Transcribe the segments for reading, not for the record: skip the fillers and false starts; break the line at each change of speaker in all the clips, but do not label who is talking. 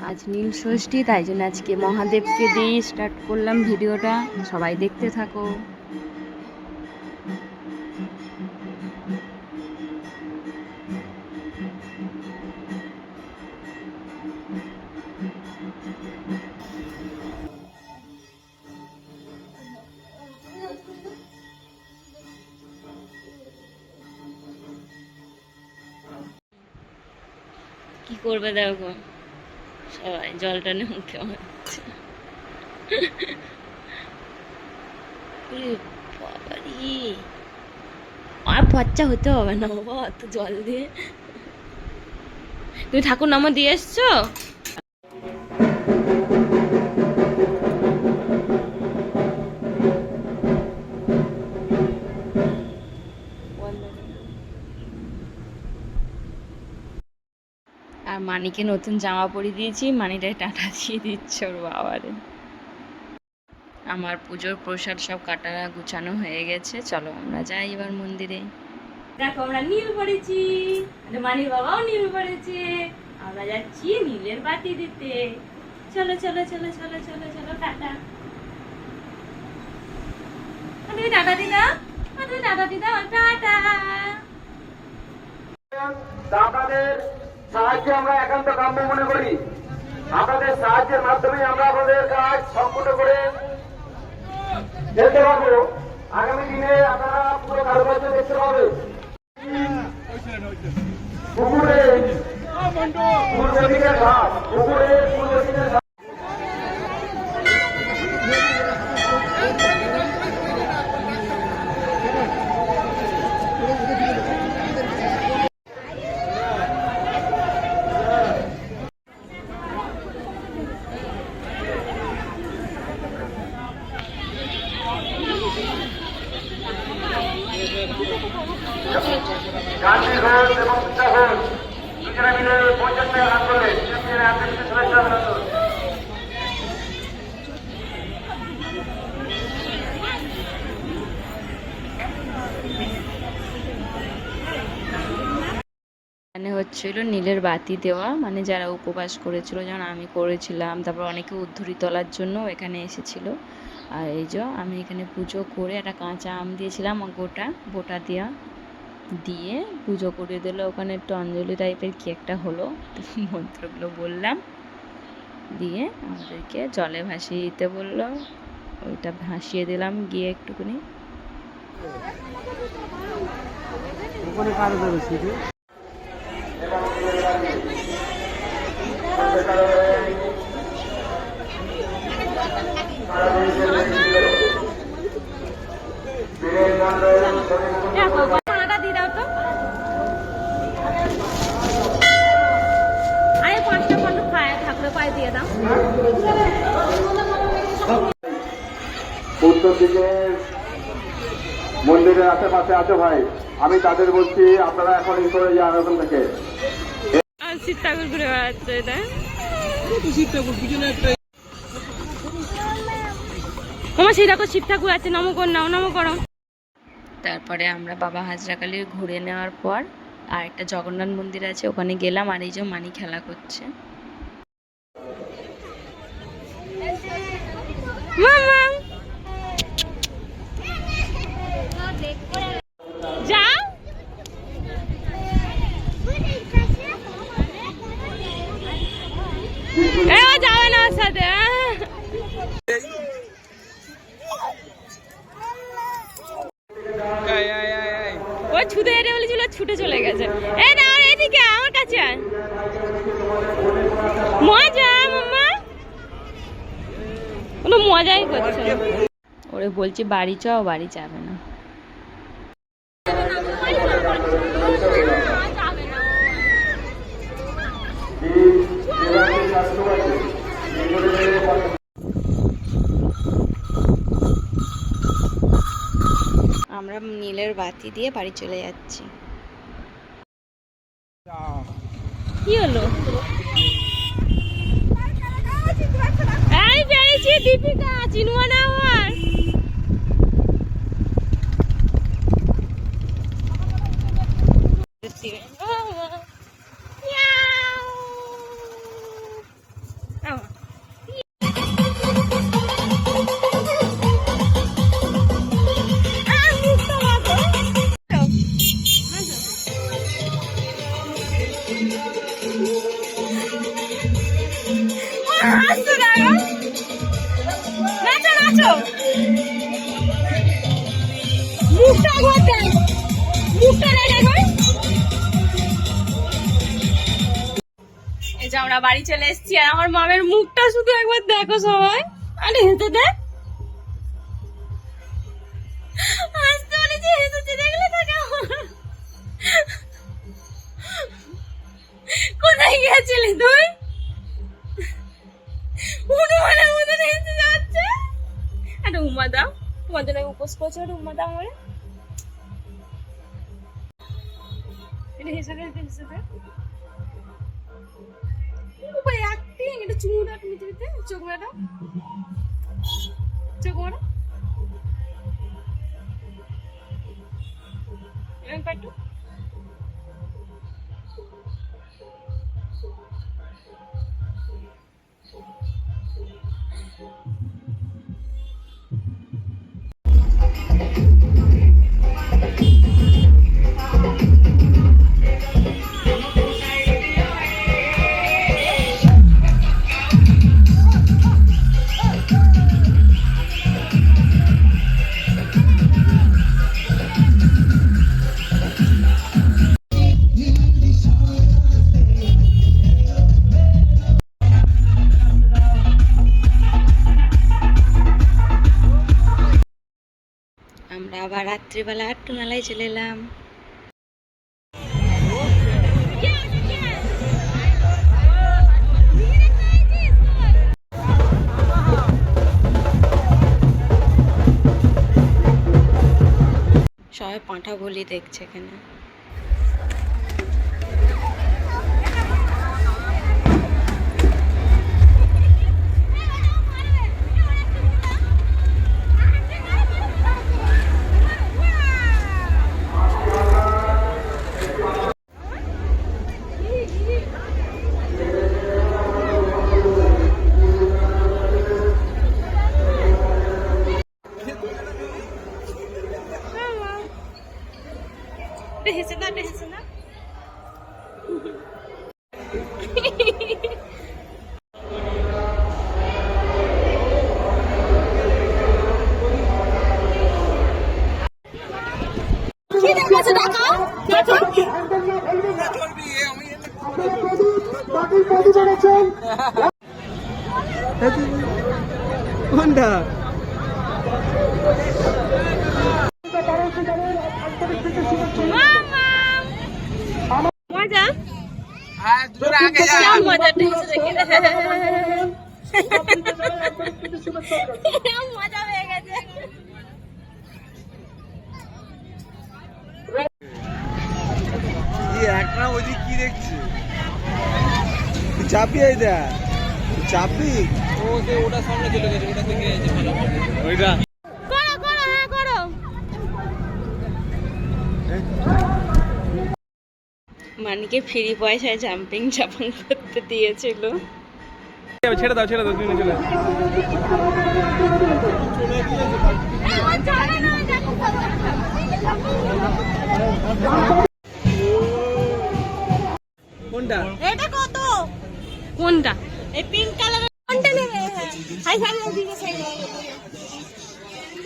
আজ নীল ষষ্ঠী, তাই জন্য আজকে মহাদেবকে দিয়ে স্টার্ট করলাম ভিডিওটা। সবাই দেখতে থাকো। কি করবে দেখো, সবাই জলটা নিয়ে মুখে হচ্ছে। বাবারি, আর বাচ্চা হতে হবে না বাবা অত জল দিয়ে। তুমি ঠাকুর নামও দিয়ে এসছো? আর মানিকে নতুন জামা পরিয়ে দিয়েছি, মানিটাই টাটা দিয়ে দিচ্ছে ওর বাবারে। আমার পুজোর প্রসাদ সব কাটা গুছানো হয়ে গেছে, চলো আমরা যাই এবার মন্দিরে। দেখো আমরা নীল পড়েছি, মানির বাবাও নীল পড়েছে, আমরা যাচ্ছি নীলের বাতি দিতে। চলো চলো চলো চলো চলো চলো টাটা। তুমি টাটা দিদা, তুমি টাটা দিদা, টাটা।
আপনাদের সাহায্য আমরা একান্ত কাম্য মনে করি। আপনাদের সাহায্যের মাধ্যমে আমরা আমাদের কাজ সম্পূর্ণ করে যেতে পারবো। আগামী দিনে আপনারা পুরো কারুকার্য দেখতে পাবেন। পুকুরে পূর্ব দিকের ঘাট, পুকুরে পূর্ব দিকের ঘাট। গান্ধী ঘোষ এবং পিতা ঘোষ দুজনে মিলে 50 টাকা দান করলেন। শুভেচ্ছা অভিনন্দন।
এখানে হচ্ছিল নীলের বাতি দেওয়া, মানে যারা উপবাস করেছিল, যেমন আমি করেছিলাম, তারপর অনেকে উদ্ধৃতি তোলার জন্য এখানে এসেছিল। আর এই যে আমি এখানে পুজো করে একটা কাঁচা আম দিয়েছিলাম, গোটা দিয়ে পুজো করে দিল। ওখানে একটু অঞ্জলি টাইপের কি একটা হলো, মন্ত্রগুলো বললাম, দিয়ে আমাদেরকে জলে ভাসিয়ে দিতে বললো। ওইটা ভাসিয়ে দিলাম গিয়ে একটুখানি।
উত্তর দিকে মন্দিরের আশেপাশে আছে ভাই, আমি তাদের বলছি আপনারা এখন করে যান ওখান থেকে।
শিব ঠাকুর ঘুরে বেড়াচ্ছে, এটা আমার সেই দেখো শিব ঠাকুর আছে, নম কর নাও, নম করো। তারপরে আমরা বাবা হাজরাকালির ঘুরে নেওয়ার পর আর একটা জগন্নাথ মন্দির আছে, ওখানে গেলাম। আর এই যে মানি খেলা করছে। যাও, যাবে না ওর সাথে। ও ছুটে যেতে বলেছিল, ছুটে চলে গেছে। এই না এইদিকে আমার কাছে মজা, মাম্মা কোনো মজাই করছে। ওরে বলছি বাড়ি চাও, বাড়ি যাবে না। আমরা নীলের বাতি দিয়ে বাড়ি চলে যাচ্ছি। কি হলো? এই পেয়েছি দীপিকা, চিনবো না আমার। হাসছো দেখো, নাচো নাচো, মুখটা একবার দেখ, মুখটা দেখো। এই যে আমরা বাড়ি চলে এসেছি আর আমার মামের মুখটা শুধু একবার দেখো সবাই। আরে হেঁটে দেখ, হাসতে বলেছি, হেসেছে দেখলে দেখো। কোথায় গিয়েছিলি তুই? হনুমানের মতো হেসে যাচ্ছে। একটা উমা দাও, তোমার জন্য উপোস করছে, একটা উমা দাও আমারে। এটা হেসে দে, হেসে দে। উপরে অ্যাক্টিং, এটা চুমু দাও তুমি দিতে, চোখ মেলা, চোখ মেলা। এরকম কাটু। আমরা আবার রাত্রিবেলা একটু মেলায় চলে এলাম। সবাই পাঁঠা বলি দেখছে এখানে। হেসে না, হেসে না।
কোনটা?
মজা, মজা হয়ে গেছে।
একটা ওই কি দেখছি, চাপিয়ে দেয়, চাপি ওটা সামনে চলে গেছে, ওটা থেকে ওইটা
করো করো, হ্যাঁ করো। মানিকে ফ্রি পয়সায় জাম্পিং জাপাং করতে দিয়েছিল।
ছেড়ে দাও, ছেড়ে দাও, তুমি চলে কোনটা?
এটা কত? কোনটা? এই পিঙ্ক কালারের কোনটা নেবে? হাই হাই দিকে সাইড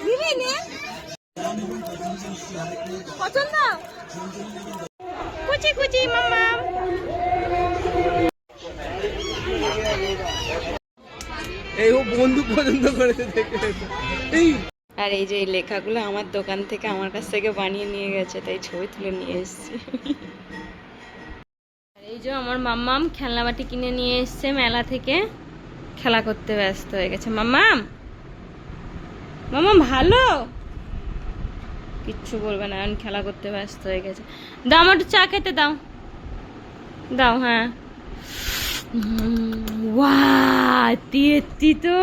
নিবি নে, পছন্দ? কুচি কুচি মামা।
এই ও বন্দুক পছন্দ করেছে দেখে। এই
আর এই যে এই লেখাগুলো আমার দোকান থেকে আমার কাছ থেকে বানিয়ে নিয়ে গেছে, তাই ছবি তুলে নিয়ে এসেছি। আর এই যে আমার মাম্মাম খেলনাবাটি কিনে নিয়ে এসছে মেলা থেকে, খেলা করতে ব্যস্ত হয়ে গেছে। মাম্মাম, মাম্মাম ভালো কিচ্ছু বলবে না, এখন খেলা করতে ব্যস্ত হয়ে গেছে। দাও আমার একটু চা খেতে দাও, দাও। হ্যাঁ, ওয়াও তেত্তি তো,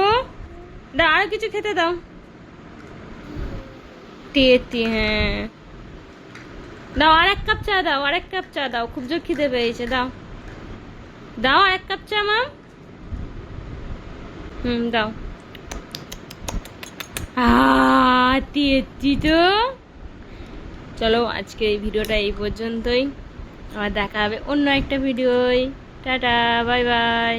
দাও আরো কিছু খেতে দাও। তেত্তি, হ্যাঁ দাও, আর এক কাপ চা দাও, আর এক কাপ চা দাও, খুব জোর খিদে পেয়েছে, দাও দাও আর এক কাপ চা মাম। দাও। তেত্তি তো। চলো আজকে এই ভিডিওটা এই পর্যন্তই, আবার দেখা হবে অন্য একটা ভিডিওয়। Tata, bye bye.